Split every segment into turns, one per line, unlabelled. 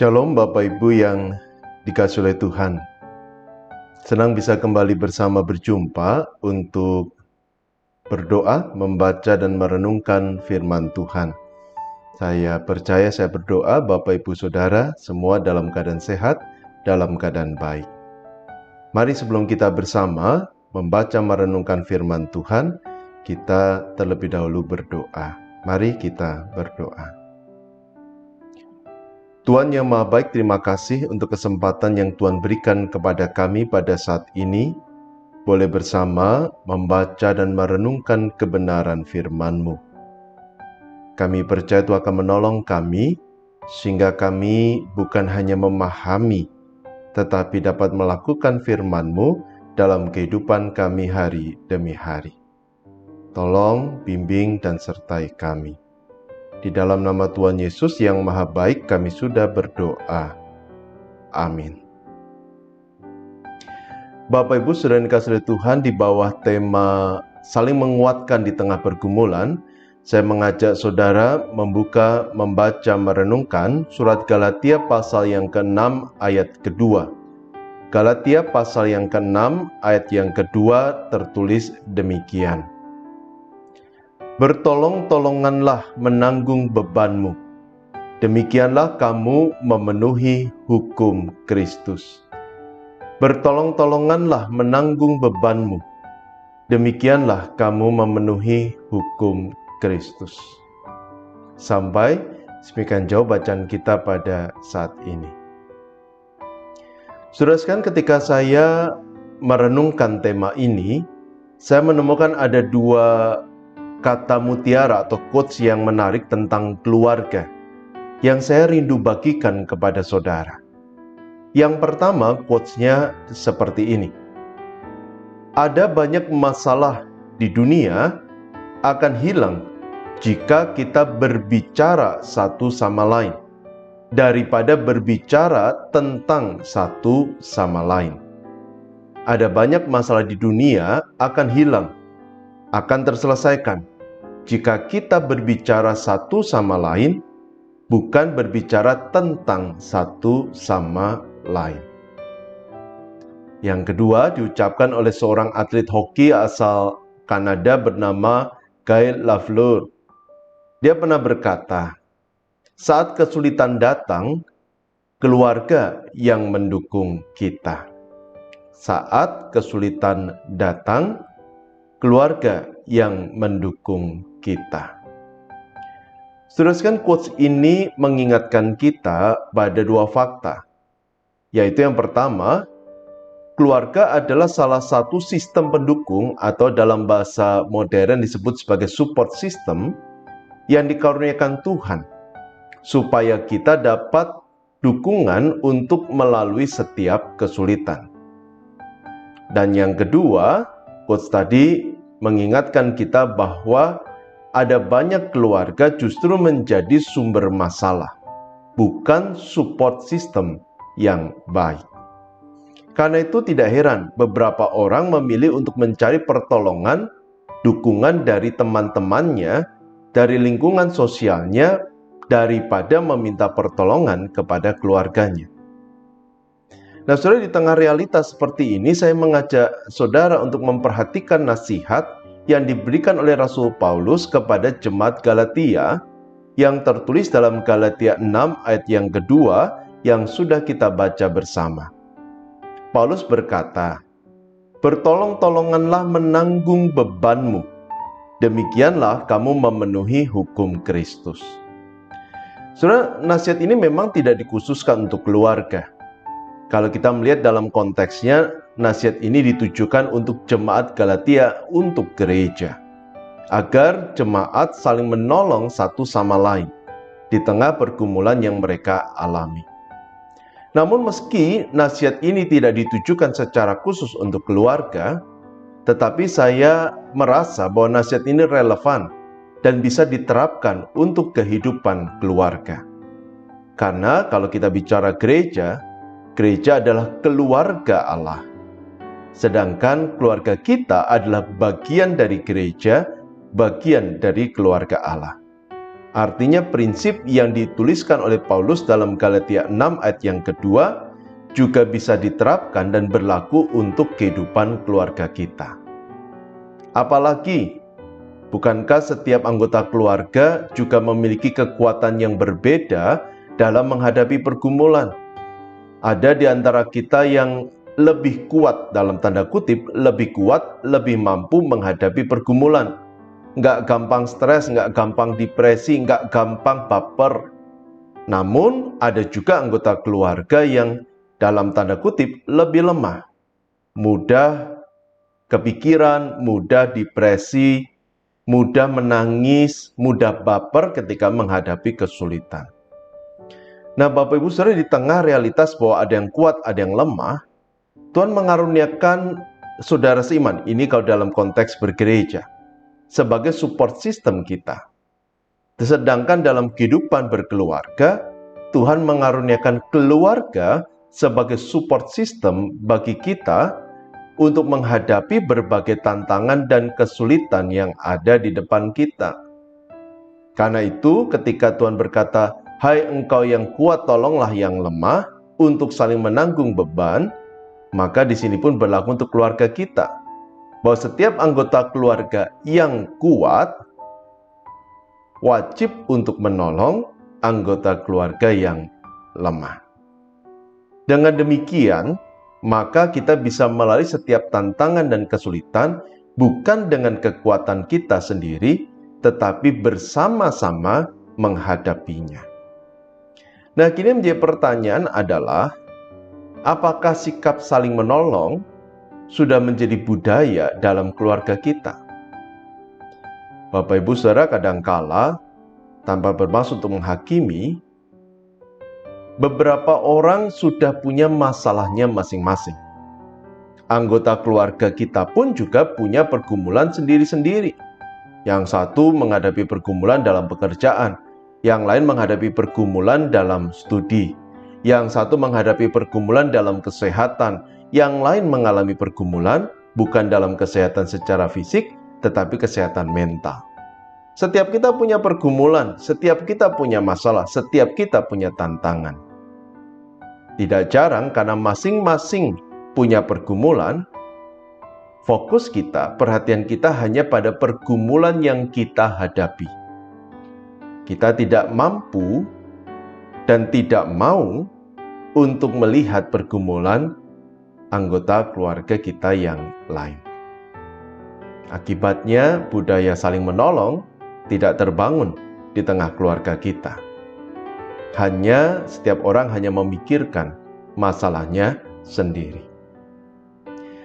Shalom Bapak Ibu yang dikasihi oleh Tuhan. Senang bisa kembali bersama berjumpa untuk berdoa, membaca dan merenungkan firman Tuhan. Saya percaya, saya berdoa Bapak Ibu Saudara semua dalam keadaan sehat, dalam keadaan baik. Mari sebelum kita bersama membaca merenungkan firman Tuhan, kita terlebih dahulu berdoa. Mari kita berdoa. Tuhan yang Maha Baik, terima kasih untuk kesempatan yang Tuhan berikan kepada kami pada saat ini, boleh bersama membaca dan merenungkan kebenaran firman-Mu. Kami percaya Tuhan akan menolong kami, sehingga kami bukan hanya memahami, tetapi dapat melakukan firman-Mu dalam kehidupan kami hari demi hari. Tolong, bimbing, dan sertai kami. Di dalam nama Tuhan Yesus yang Maha Baik kami sudah berdoa. Amin. Bapak Ibu Saudara yang dikasihi Tuhan, di bawah tema saling menguatkan di tengah pergumulan, saya mengajak saudara membaca, merenungkan surat Galatia pasal yang ke-6 ayat kedua. Galatia pasal yang ke-6 ayat yang kedua tertulis demikian. Bertolong-tolonganlah menanggung bebanmu. Demikianlah kamu memenuhi hukum Kristus. Bertolong-tolonganlah menanggung bebanmu. Demikianlah kamu memenuhi hukum Kristus. Sampai demikian jauh bacaan kita pada saat ini. Saudara sekalian, ketika saya merenungkan tema ini, saya menemukan ada dua kata mutiara atau quotes yang menarik tentang keluarga yang saya rindu bagikan kepada saudara. Yang pertama, quotes-nya seperti ini. Ada banyak masalah di dunia akan hilang jika kita berbicara satu sama lain daripada berbicara tentang satu sama lain. Ada banyak masalah di dunia akan hilang, akan terselesaikan jika kita berbicara satu sama lain, bukan berbicara tentang satu sama lain. Yang kedua diucapkan oleh seorang atlet hoki asal Kanada bernama Guy Lafleur. Dia pernah berkata, saat kesulitan datang, keluarga yang mendukung kita. Saat kesulitan datang, keluarga yang mendukung kita. Saudara sekalian, quotes ini mengingatkan kita pada dua fakta, yaitu yang pertama, keluarga adalah salah satu sistem pendukung atau dalam bahasa modern disebut sebagai support system yang dikaruniakan Tuhan supaya kita dapat dukungan untuk melalui setiap kesulitan. Dan yang kedua, quotes tadi mengingatkan kita bahwa ada banyak keluarga justru menjadi sumber masalah, bukan support system yang baik. Karena itu tidak heran beberapa orang memilih untuk mencari pertolongan, dukungan dari teman-temannya, dari lingkungan sosialnya, daripada meminta pertolongan kepada keluarganya. Nah, saudara, di tengah realitas seperti ini, saya mengajak saudara untuk memperhatikan nasihat yang diberikan oleh Rasul Paulus kepada jemaat Galatia yang tertulis dalam Galatia 6 ayat yang kedua yang sudah kita baca bersama. Paulus berkata, bertolong-tolonganlah menanggung bebanmu. Demikianlah kamu memenuhi hukum Kristus. Saudara, nasihat ini memang tidak dikhususkan untuk keluarga. Kalau kita melihat dalam konteksnya, nasihat ini ditujukan untuk jemaat Galatia, untuk gereja, agar jemaat saling menolong satu sama lain di tengah pergumulan yang mereka alami. Namun meski nasihat ini tidak ditujukan secara khusus untuk keluarga, tetapi saya merasa bahwa nasihat ini relevan dan bisa diterapkan untuk kehidupan keluarga. Karena kalau kita bicara gereja, gereja adalah keluarga Allah. Sedangkan keluarga kita adalah bagian dari gereja, bagian dari keluarga Allah. Artinya prinsip yang dituliskan oleh Paulus dalam Galatia 6 ayat yang kedua juga bisa diterapkan dan berlaku untuk kehidupan keluarga kita. Apalagi, bukankah setiap anggota keluarga juga memiliki kekuatan yang berbeda dalam menghadapi pergumulan? Ada di antara kita yang lebih kuat, dalam tanda kutip, lebih kuat, lebih mampu menghadapi pergumulan. Nggak gampang stres, nggak gampang depresi, nggak gampang baper. Namun ada juga anggota keluarga yang dalam tanda kutip lebih lemah, mudah kepikiran, mudah depresi, mudah menangis, mudah baper ketika menghadapi kesulitan. Nah, Bapak Ibu Saudara, di tengah realitas bahwa ada yang kuat, ada yang lemah, Tuhan mengaruniakan saudara seiman, ini kalau dalam konteks bergereja, sebagai support system kita. Sedangkan dalam kehidupan berkeluarga, Tuhan mengaruniakan keluarga sebagai support system bagi kita untuk menghadapi berbagai tantangan dan kesulitan yang ada di depan kita. Karena itu, ketika Tuhan berkata, "Hai engkau yang kuat, tolonglah yang lemah," untuk saling menanggung beban, maka di sini pun berlaku untuk keluarga kita, bahwa setiap anggota keluarga yang kuat wajib untuk menolong anggota keluarga yang lemah. Dengan demikian, maka kita bisa melalui setiap tantangan dan kesulitan bukan dengan kekuatan kita sendiri, tetapi bersama-sama menghadapinya. Nah, kini menjadi pertanyaan adalah, apakah sikap saling menolong sudah menjadi budaya dalam keluarga kita? Bapak Ibu Saudara, kadangkala tanpa bermaksud untuk menghakimi, beberapa orang sudah punya masalahnya masing-masing. Anggota keluarga kita pun juga punya pergumulan sendiri-sendiri. Yang satu menghadapi pergumulan dalam pekerjaan, yang lain menghadapi pergumulan dalam studi, yang satu menghadapi pergumulan dalam kesehatan, yang lain mengalami pergumulan bukan dalam kesehatan secara fisik, tetapi kesehatan mental. Setiap kita punya pergumulan, setiap kita punya masalah, setiap kita punya tantangan. Tidak jarang karena masing-masing punya pergumulan, fokus kita, perhatian kita hanya pada pergumulan yang kita hadapi. Kita tidak mampu dan tidak mau untuk melihat pergumulan anggota keluarga kita yang lain. Akibatnya, budaya saling menolong tidak terbangun di tengah keluarga kita. Setiap orang hanya memikirkan masalahnya sendiri.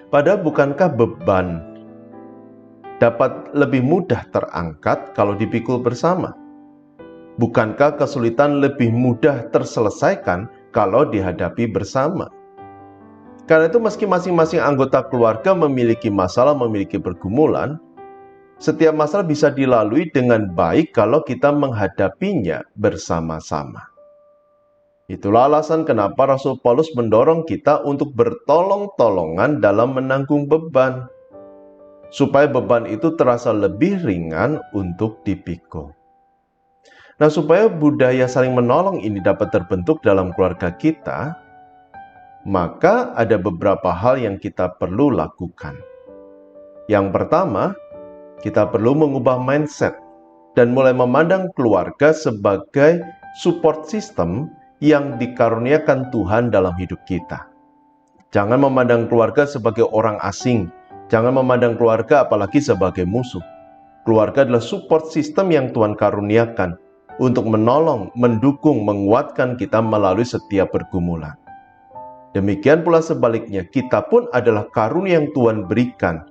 Padahal bukankah beban dapat lebih mudah terangkat kalau dipikul bersama? Bukankah kesulitan lebih mudah terselesaikan kalau dihadapi bersama? Karena itu meski masing-masing anggota keluarga memiliki masalah, memiliki pergumulan, setiap masalah bisa dilalui dengan baik kalau kita menghadapinya bersama-sama. Itulah alasan kenapa Rasul Paulus mendorong kita untuk bertolong-tolongan dalam menanggung beban, supaya beban itu terasa lebih ringan untuk dipikul. Nah, supaya budaya saling menolong ini dapat terbentuk dalam keluarga kita, maka ada beberapa hal yang kita perlu lakukan. Yang pertama, kita perlu mengubah mindset dan mulai memandang keluarga sebagai support system yang dikaruniakan Tuhan dalam hidup kita. Jangan memandang keluarga sebagai orang asing. Jangan memandang keluarga apalagi sebagai musuh. Keluarga adalah support system yang Tuhan karuniakan untuk menolong, mendukung, menguatkan kita melalui setiap pergumulan. Demikian pula sebaliknya, kita pun adalah karunia yang Tuhan berikan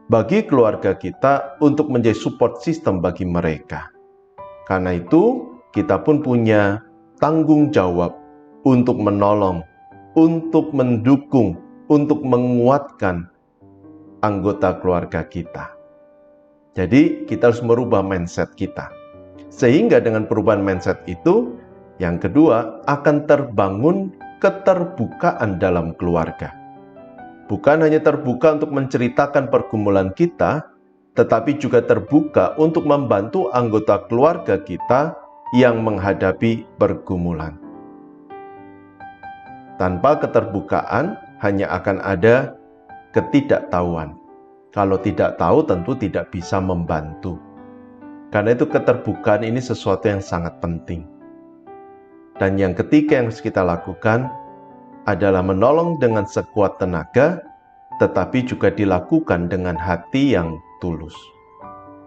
bagi keluarga kita untuk menjadi support system bagi mereka. Karena itu, kita pun punya tanggung jawab untuk menolong, untuk mendukung, untuk menguatkan anggota keluarga kita. Jadi, kita harus merubah mindset kita. Sehingga dengan perubahan mindset itu, yang kedua, akan terbangun keterbukaan dalam keluarga. Bukan hanya terbuka untuk menceritakan pergumulan kita, tetapi juga terbuka untuk membantu anggota keluarga kita yang menghadapi pergumulan. Tanpa keterbukaan, hanya akan ada ketidaktahuan. Kalau tidak tahu, tentu tidak bisa membantu. Karena itu keterbukaan ini sesuatu yang sangat penting. Dan yang ketiga yang harus kita lakukan adalah menolong dengan sekuat tenaga, tetapi juga dilakukan dengan hati yang tulus.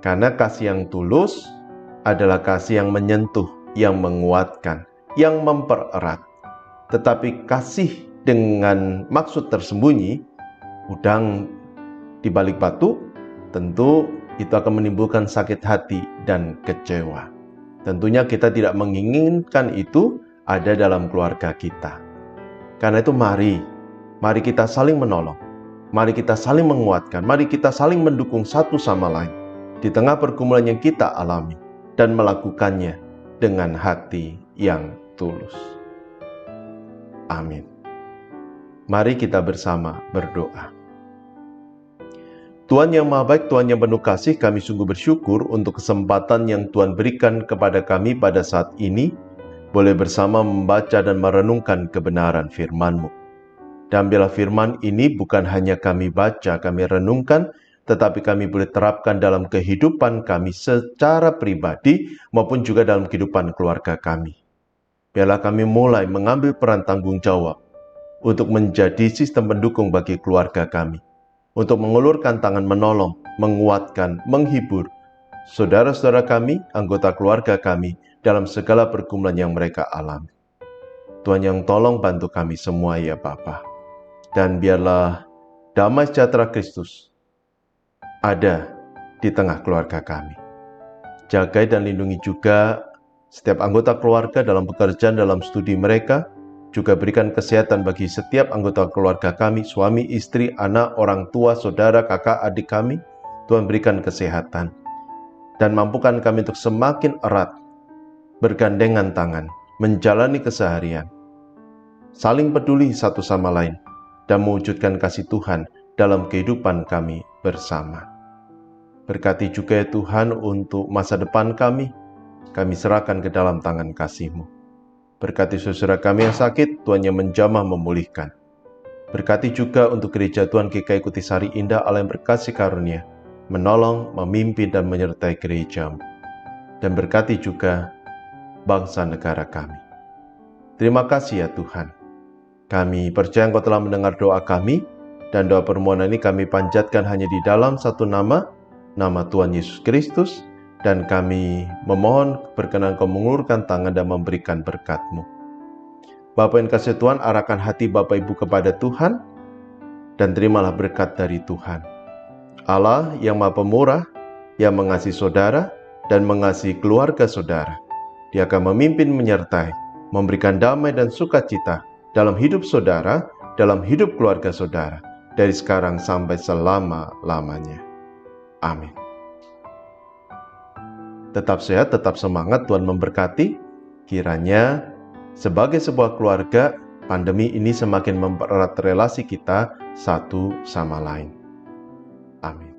Karena kasih yang tulus adalah kasih yang menyentuh, yang menguatkan, yang mempererat. Tetapi kasih dengan maksud tersembunyi, udang di balik batu, tentu itu akan menimbulkan sakit hati dan kecewa. Tentunya kita tidak menginginkan itu ada dalam keluarga kita. Karena itu mari kita saling menolong. Mari kita saling menguatkan. Mari kita saling mendukung satu sama lain di tengah pergumulan yang kita alami dan melakukannya dengan hati yang tulus. Amin. Mari kita bersama berdoa. Tuhan yang Maha Baik, Tuhan yang penuh kasih, kami sungguh bersyukur untuk kesempatan yang Tuhan berikan kepada kami pada saat ini, boleh bersama membaca dan merenungkan kebenaran firman-Mu. Dan bila firman ini bukan hanya kami baca, kami renungkan, tetapi kami boleh terapkan dalam kehidupan kami secara pribadi maupun juga dalam kehidupan keluarga kami. Biarlah kami mulai mengambil peran tanggung jawab untuk menjadi sistem pendukung bagi keluarga kami, untuk mengulurkan tangan menolong, menguatkan, menghibur saudara-saudara kami, anggota keluarga kami dalam segala pergumulan yang mereka alami. Tuhan yang tolong bantu kami semua ya Bapa. Dan biarlah damai sejahtera Kristus ada di tengah keluarga kami. Jagai dan lindungi juga setiap anggota keluarga dalam pekerjaan, dalam studi mereka. Juga berikan kesehatan bagi setiap anggota keluarga kami, suami, istri, anak, orang tua, saudara, kakak, adik kami. Tuhan berikan kesehatan. Dan mampukan kami untuk semakin erat, bergandengan tangan, menjalani keseharian, saling peduli satu sama lain, dan mewujudkan kasih Tuhan dalam kehidupan kami bersama. Berkati juga ya Tuhan untuk masa depan kami serahkan ke dalam tangan kasih-Mu. Berkati saudara kami yang sakit, Tuhan yang menjamah memulihkan. Berkati juga untuk gereja Tuhan GKI Kutisari Indah Allah yang berkasih karunia, menolong, memimpin, dan menyertai gereja-Mu. Dan berkati juga bangsa negara kami. Terima kasih ya Tuhan. Kami percaya Engkau telah mendengar doa kami, dan doa permohonan ini kami panjatkan hanya di dalam satu nama Tuhan Yesus Kristus. Dan kami memohon berkenan Engkau mengulurkan tangan dan memberikan berkat-Mu. Bapa yang kasih Tuhan, arahkan hati Bapak Ibu kepada Tuhan, dan terimalah berkat dari Tuhan. Allah yang Maha Pemurah, yang mengasihi saudara, dan mengasihi keluarga saudara. Dia akan memimpin, menyertai, memberikan damai dan sukacita dalam hidup saudara, dalam hidup keluarga saudara, dari sekarang sampai selama-lamanya. Amin. Tetap sehat, tetap semangat, Tuhan memberkati. Kiranya sebagai sebuah keluarga, pandemi ini semakin mempererat relasi kita satu sama lain. Amin.